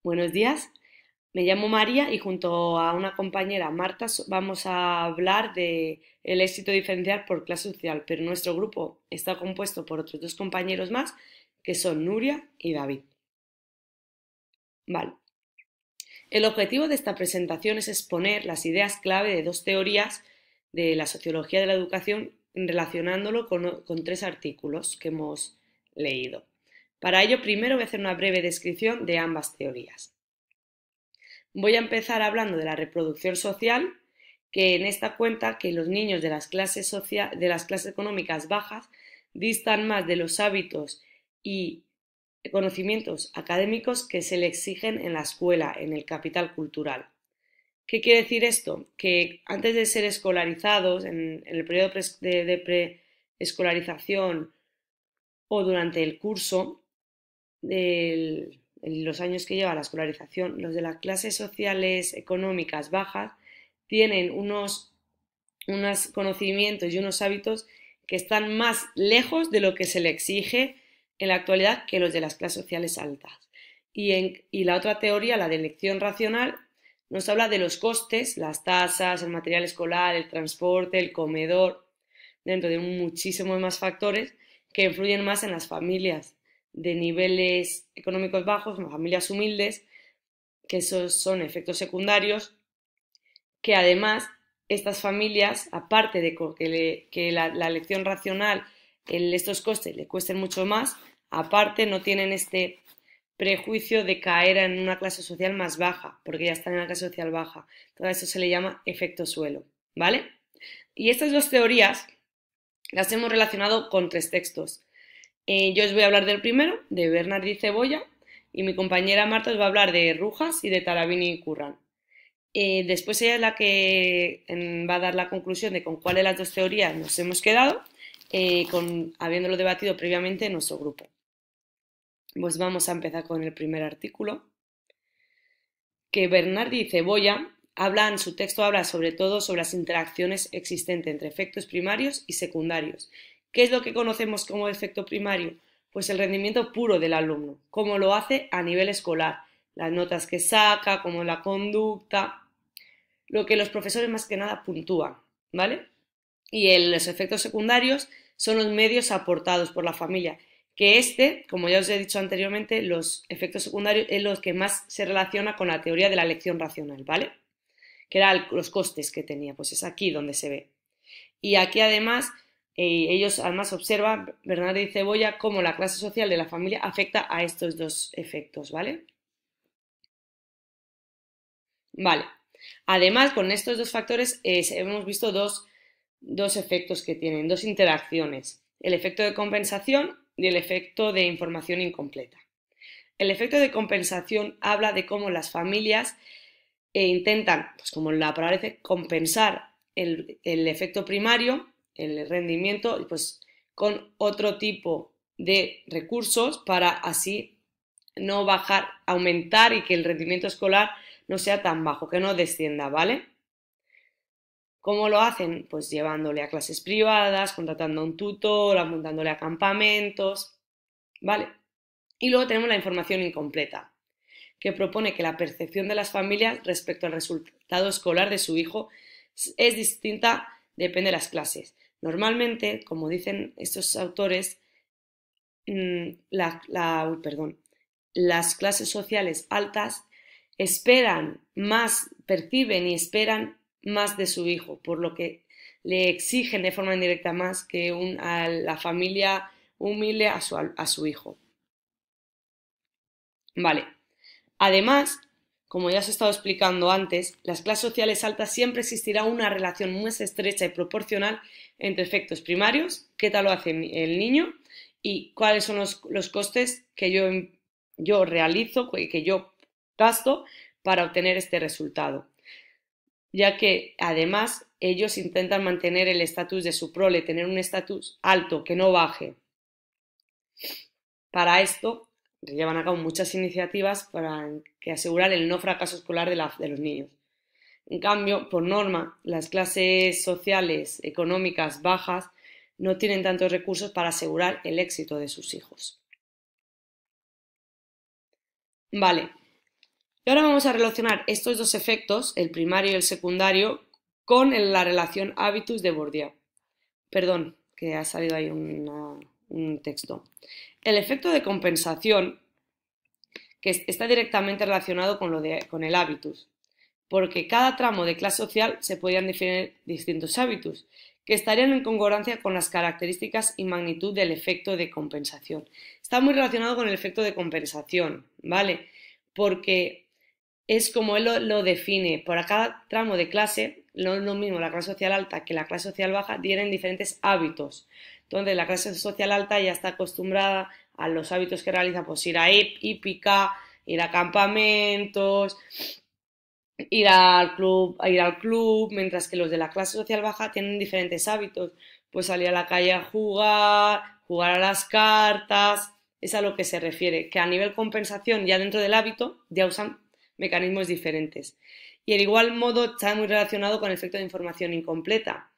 Buenos días, me llamo María y junto a una compañera Marta vamos a hablar de el éxito diferencial por clase social, pero nuestro grupo está compuesto por otros dos compañeros más que son Nuria y David. Vale. El objetivo de esta presentación es exponer las ideas clave de dos teorías de la sociología de la educación relacionándolo con tres artículos que hemos leído. Para ello, primero voy a hacer una breve descripción de ambas teorías. Voy a empezar hablando de la reproducción social, que en esta cuenta que los niños de las de las clases económicas bajas distan más de los hábitos y conocimientos académicos que se le exigen en la escuela, en el capital cultural. ¿Qué quiere decir esto? Que antes de ser escolarizados, en el periodo de preescolarización o durante el curso, en los años que lleva la escolarización, los de las clases sociales económicas bajas tienen unos conocimientos y unos hábitos que están más lejos de lo que se le exige en la actualidad que los de las clases sociales altas. Y la otra teoría, la de elección racional, nos habla de los costes, las tasas, el material escolar, el transporte, el comedor, dentro de muchísimos más factores que influyen más en las familias de niveles económicos bajos, familias humildes, que esos son efectos secundarios, que además estas familias, aparte de que la elección racional, estos costes le cuesten mucho más, aparte no tienen este prejuicio de caer en una clase social más baja, porque ya están en una clase social baja. Todo eso se le llama efecto suelo, ¿vale? Y estas dos teorías las hemos relacionado con tres textos. Yo os voy a hablar del primero, de Bernard y Cebolla, y mi compañera Marta os va a hablar de Rujas y de Tarabini y Curran. Después ella es la que va a dar la conclusión de con cuál de las dos teorías nos hemos quedado, habiéndolo debatido previamente en nuestro grupo. Pues vamos a empezar con el primer artículo, que Bernardi y Cebolla en su texto habla sobre todo sobre las interacciones existentes entre efectos primarios y secundarios. ¿Qué es lo que conocemos como efecto primario? Pues el rendimiento puro del alumno, cómo lo hace a nivel escolar, las notas que saca, cómo la conducta, lo que los profesores más que nada puntúan, ¿vale? Y los efectos secundarios son los medios aportados por la familia, que como ya os he dicho anteriormente, los efectos secundarios es lo que más se relaciona con la teoría de la elección racional, ¿vale? Que eran los costes que tenía, pues es aquí donde se ve. Y aquí además, ellos además observan, Bernardo y Cebolla, cómo la clase social de la familia afecta a estos dos efectos, ¿vale? Vale. Además, con estos dos factores hemos visto dos efectos que tienen, dos interacciones, el efecto de compensación y el efecto de información incompleta. El efecto de compensación habla de cómo las familias intentan, pues como la palabra dice, compensar el efecto primario, el rendimiento, pues con otro tipo de recursos para así no bajar, aumentar y que el rendimiento escolar no sea tan bajo, que no descienda, ¿vale? ¿Cómo lo hacen? Pues llevándole a clases privadas, contratando a un tutor, apuntándole a campamentos, ¿vale? Y luego tenemos la información incompleta, que propone que la percepción de las familias respecto al resultado escolar de su hijo es distinta, depende de las clases. Normalmente, como dicen estos autores, las clases sociales altas perciben y esperan más de su hijo, por lo que le exigen de forma indirecta más que a la familia humilde a su hijo. Vale. Además, como ya os he estado explicando antes, las clases sociales altas siempre existirá una relación muy estrecha y proporcional entre efectos primarios, qué tal lo hace el niño y cuáles son los costes que yo realizo, que yo gasto para obtener este resultado, ya que además ellos intentan mantener el estatus de su prole, tener un estatus alto, que no baje. Para esto llevan a cabo muchas iniciativas para asegurar el no fracaso escolar de los niños. En cambio, por norma, las clases sociales económicas bajas no tienen tantos recursos para asegurar el éxito de sus hijos. Vale, Y ahora vamos a relacionar estos dos efectos, el primario y el secundario, con la relación habitus de Bourdieu. Perdón, que ha salido ahí un texto. El efecto de compensación, que está directamente relacionado con el habitus, porque cada tramo de clase social se podían definir distintos hábitos, que estarían en concordancia con las características y magnitud del efecto de compensación. Está muy relacionado con el efecto de compensación, ¿vale? Porque es como él lo define, para cada tramo de clase, no es lo mismo la clase social alta que la clase social baja, tienen diferentes hábitos. Entonces, la clase social alta ya está acostumbrada a los hábitos que realiza, pues ir a hípica, ir a campamentos, ir al club, mientras que los de la clase social baja tienen diferentes hábitos, pues salir a la calle a jugar, jugar a las cartas, es a lo que se refiere, que a nivel compensación ya dentro del hábito ya usan mecanismos diferentes. Y de igual modo está muy relacionado con el efecto de información incompleta,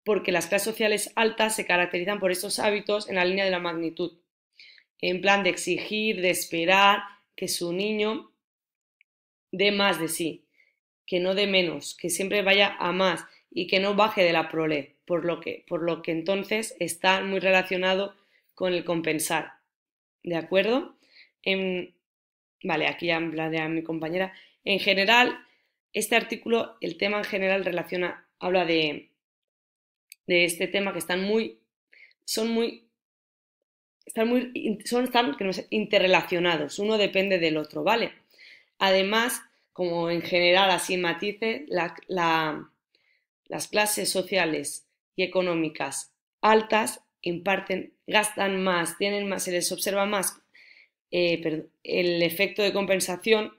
porque las clases sociales altas se caracterizan por estos hábitos en la línea de la magnitud, en plan de exigir, de esperar que su niño dé más de sí, que no dé menos, que siempre vaya a más y que no baje de la prole, por lo que entonces está muy relacionado con el compensar. ¿De acuerdo? Vale, aquí ya hablaré a mi compañera. En general, este artículo, el tema en general habla de este tema que están interrelacionados, uno depende del otro, ¿vale? Además, como en general así matices, las clases sociales y económicas altas gastan más, tienen más, se les observa más el efecto de compensación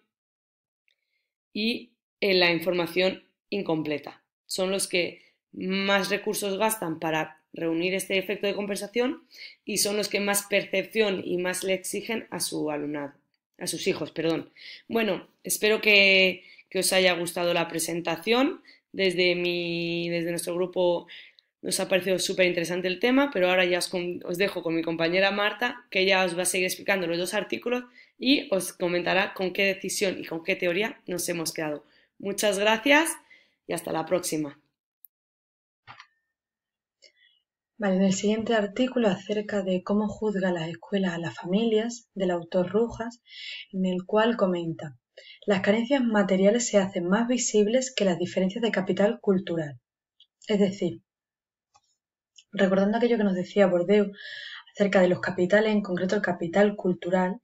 y la información incompleta. Son los que más recursos gastan para reunir este efecto de compensación y son los que más percepción y más le exigen a su alumnado, a sus hijos, perdón. Bueno, espero que os haya gustado la presentación. Desde nuestro grupo nos ha parecido súper interesante el tema, pero ahora ya os dejo con mi compañera Marta, que ella os va a seguir explicando los dos artículos y os comentará con qué decisión y con qué teoría nos hemos quedado. Muchas gracias y hasta la próxima. Vale, en el siguiente artículo acerca de cómo juzga las escuelas a las familias, del autor Rojas, en el cual comenta: las carencias materiales se hacen más visibles que las diferencias de capital cultural. Es decir, recordando aquello que nos decía Bourdieu acerca de los capitales, en concreto el capital cultural,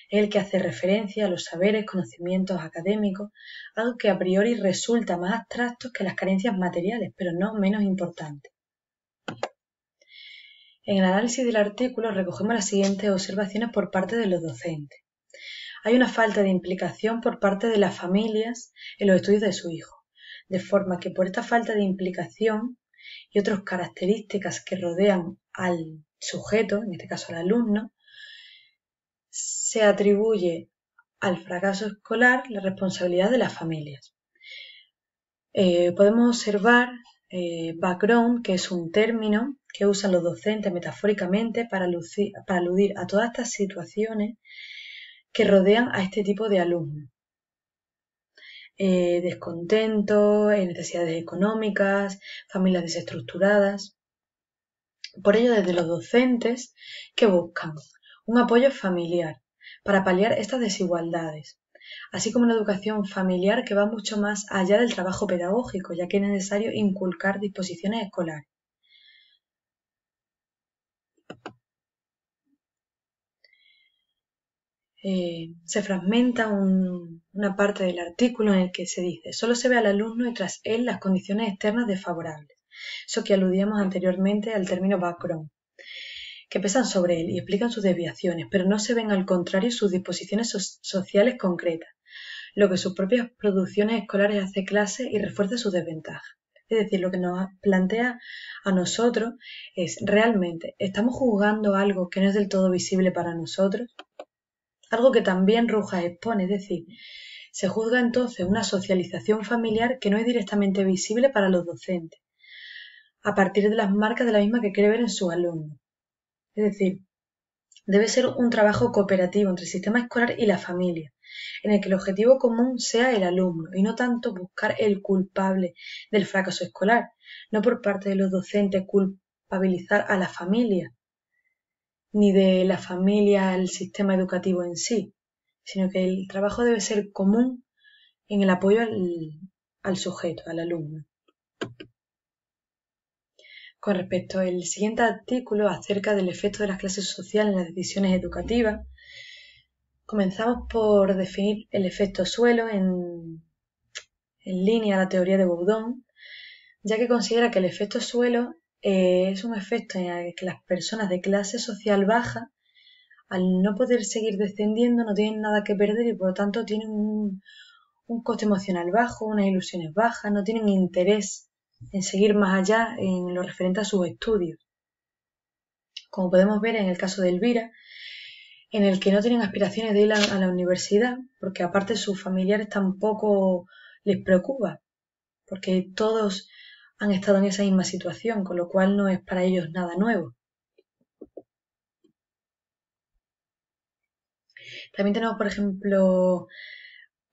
es el que hace referencia a los saberes, conocimientos académicos, algo que a priori resulta más abstracto que las carencias materiales, pero no menos importante. En el análisis del artículo recogemos las siguientes observaciones por parte de los docentes. Hay una falta de implicación por parte de las familias en los estudios de su hijo, de forma que por esta falta de implicación y otras características que rodean al sujeto, en este caso al alumno, se atribuye al fracaso escolar la responsabilidad de las familias. Podemos observar background, que es un término que usan los docentes metafóricamente para aludir a todas estas situaciones que rodean a este tipo de alumnos. Descontento, necesidades económicas, familias desestructuradas. Por ello, desde los docentes, que buscan un apoyo familiar para paliar estas desigualdades, así como una educación familiar que va mucho más allá del trabajo pedagógico, ya que es necesario inculcar disposiciones escolares. Se fragmenta una parte del artículo en el que se dice: solo se ve al alumno y tras él las condiciones externas desfavorables, eso que aludíamos anteriormente al término background, que pesan sobre él y explican sus desviaciones, pero no se ven al contrario sus disposiciones sociales concretas, lo que sus propias producciones escolares hace clase y refuerza sus desventajas. Es decir, lo que nos plantea a nosotros es: ¿realmente estamos juzgando algo que no es del todo visible para nosotros? Algo que también Rojas expone, es decir, se juzga entonces una socialización familiar que no es directamente visible para los docentes, a partir de las marcas de la misma que quiere ver en sus alumnos. Es decir, debe ser un trabajo cooperativo entre el sistema escolar y la familia, en el que el objetivo común sea el alumno y no tanto buscar el culpable del fracaso escolar, no por parte de los docentes culpabilizar a la familia, ni de la familia al sistema educativo en sí, sino que el trabajo debe ser común en el apoyo al sujeto, al alumno. Con respecto al siguiente artículo acerca del efecto de las clases sociales en las decisiones educativas, comenzamos por definir el efecto suelo en línea a la teoría de Boudon, ya que considera que el efecto suelo es un efecto en el que las personas de clase social baja, al no poder seguir descendiendo, no tienen nada que perder y por lo tanto tienen un coste emocional bajo, unas ilusiones bajas, no tienen interés en seguir más allá en lo referente a sus estudios. Como podemos ver en el caso de Elvira, en el que no tienen aspiraciones de ir a la universidad, porque aparte sus familiares tampoco les preocupa, porque todos han estado en esa misma situación, con lo cual no es para ellos nada nuevo. También tenemos, por ejemplo,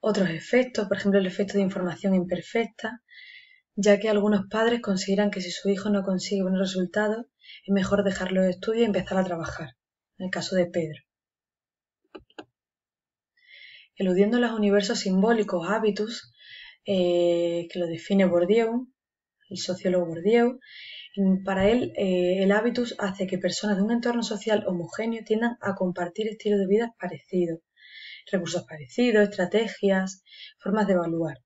otros efectos, por ejemplo, el efecto de información imperfecta, ya que algunos padres consideran que si su hijo no consigue buenos resultados, es mejor dejarlo de estudio y empezar a trabajar, en el caso de Pedro. Eludiendo los universos simbólicos hábitus, que lo define Bourdieu, el sociólogo Bourdieu, para él el hábitus hace que personas de un entorno social homogéneo tiendan a compartir estilos de vida parecidos, recursos parecidos, estrategias, formas de evaluar.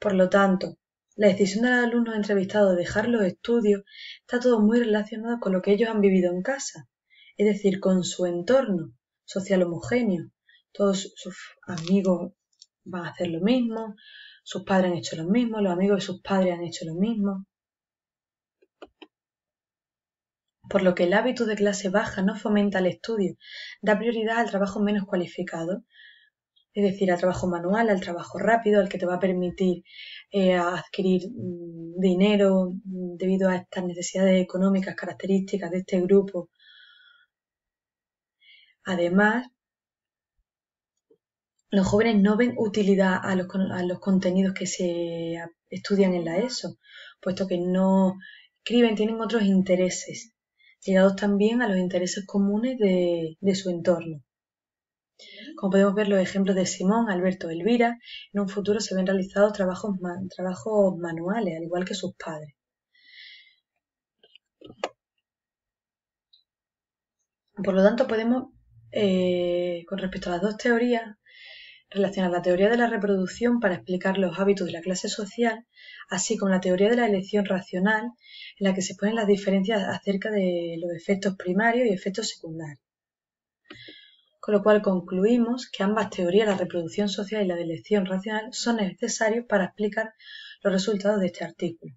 Por lo tanto, la decisión de los alumnos entrevistados de dejar los estudios está todo muy relacionado con lo que ellos han vivido en casa, es decir, con su entorno social homogéneo. Todos sus amigos van a hacer lo mismo, sus padres han hecho lo mismo, los amigos de sus padres han hecho lo mismo. Por lo que el hábito de clase baja no fomenta el estudio, da prioridad al trabajo menos cualificado, es decir, al trabajo manual, al trabajo rápido, al que te va a permitir adquirir dinero debido a estas necesidades económicas características de este grupo. Además, los jóvenes no ven utilidad a los contenidos que se estudian en la ESO, puesto que no escriben, tienen otros intereses, ligados también a los intereses comunes de su entorno. Como podemos ver, los ejemplos de Simón, Alberto y Elvira, en un futuro se ven realizados trabajos manuales, al igual que sus padres. Por lo tanto, podemos, con respecto a las dos teorías, relacionar la teoría de la reproducción para explicar los hábitos de la clase social, así como la teoría de la elección racional, en la que se ponen las diferencias acerca de los efectos primarios y efectos secundarios. Con lo cual concluimos que ambas teorías, la reproducción social y la de elección racional, son necesarios para explicar los resultados de este artículo.